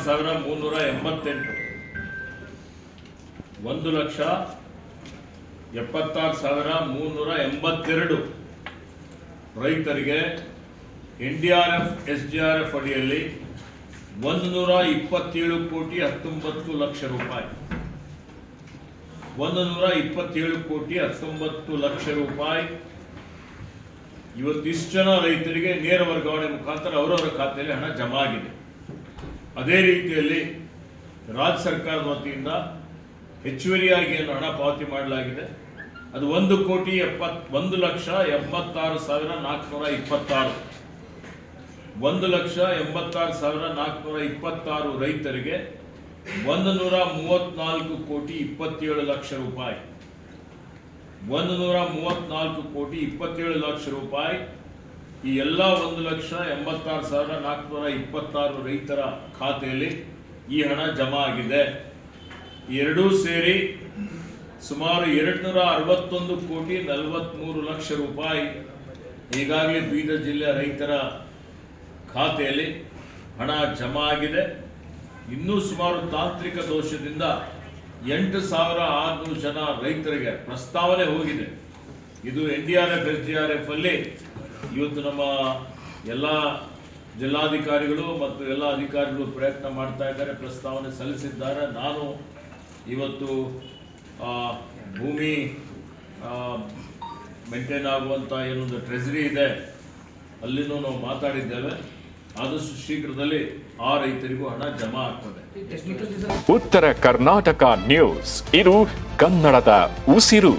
76,388 1,76,382 ರೈತರಿಗೆ NDRF SDRF ಅಡಿಯಲ್ಲಿ 127 ಕೋಟಿ 19 ಲಕ್ಷ ರೂಪಾಯಿ 127 ಕೋಟಿ 19 ಲಕ್ಷ ರೂಪಾಯಿ ಇವತ್ತಿಷ್ಟು ಜನ ರೈತರಿಗೆ ನೇರ ವರ್ಗಾವಣೆ ಮುಖಾಂತರ ಅವರವರ ಖಾತೆಯಲ್ಲಿ ಹಣ ಜಮಾ ಆಗಿದೆ. ಅದೇ ರೀತಿಯಲ್ಲಿ ರಾಜ್ಯ ಸರ್ಕಾರದ ವತಿಯಿಂದ ಹೆಚ್ಚುವರಿಯಾಗಿ ಏನು ಹಣ ಪಾವತಿ ಮಾಡಲಾಗಿದೆ ಅದು 1,86,426 1,86,426 ರೈತರಿಗೆ 134 ಕೋಟಿ 27 ಲಕ್ಷ ರೂಪಾಯಿ 134 ಕೋಟಿ 27 ಲಕ್ಷ ರೂಪಾಯಿ ಈ ಎಲ್ಲ 1,86,426 ರೈತರ ಖಾತೆಯಲ್ಲಿ ಈ ಹಣ ಜಮಾ ಆಗಿದೆ. ಎರಡೂ ಸೇರಿ ಸುಮಾರು 261 ಕೋಟಿ 43 ಲಕ್ಷ ರೂಪಾಯಿ ಈಗಾಗಲೇ ಬೀದರ್ ಜಿಲ್ಲೆಯ ರೈತರ ಖಾತೆಯಲ್ಲಿ ಹಣ ಜಮಾ ಆಗಿದೆ. ಇನ್ನೂ ಸುಮಾರು ತಾಂತ್ರಿಕ ದೋಷದಿಂದ 8,600 ಜನ ರೈತರಿಗೆ ಪ್ರಸ್ತಾವನೆ ಹೋಗಿದೆ. ಇದು NDRF SDRF ಅಲ್ಲಿ ಇವತ್ತು ನಮ್ಮ ಎಲ್ಲ ಜಿಲ್ಲಾಧಿಕಾರಿಗಳು ಮತ್ತು ಎಲ್ಲ ಅಧಿಕಾರಿಗಳು ಪ್ರಯತ್ನ ಮಾಡ್ತಾ ಇದ್ದಾರೆ, ಪ್ರಸ್ತಾವನೆ ಸಲ್ಲಿಸಿದ್ದಾರೆ. ನಾನು ಇವತ್ತು ಭೂಮಿ ಮೇಂಟೈನ್ ಆಗುವಂಥ ಏನೊಂದು ಟ್ರೆಜರಿ ಇದೆ ಅಲ್ಲಿನೂ ನಾವು ಮಾತಾಡಿದ್ದೇವೆ. ಆದಷ್ಟು ಶೀಘ್ರದಲ್ಲಿ ಆ ರೈತರಿಗೂ ಹಣ ಜಮಾ ಆಗ್ತದೆ. ಉತ್ತರ ಕರ್ನಾಟಕ ನ್ಯೂಸ್, ಇದು ಕನ್ನಡದ ಉಸಿರು.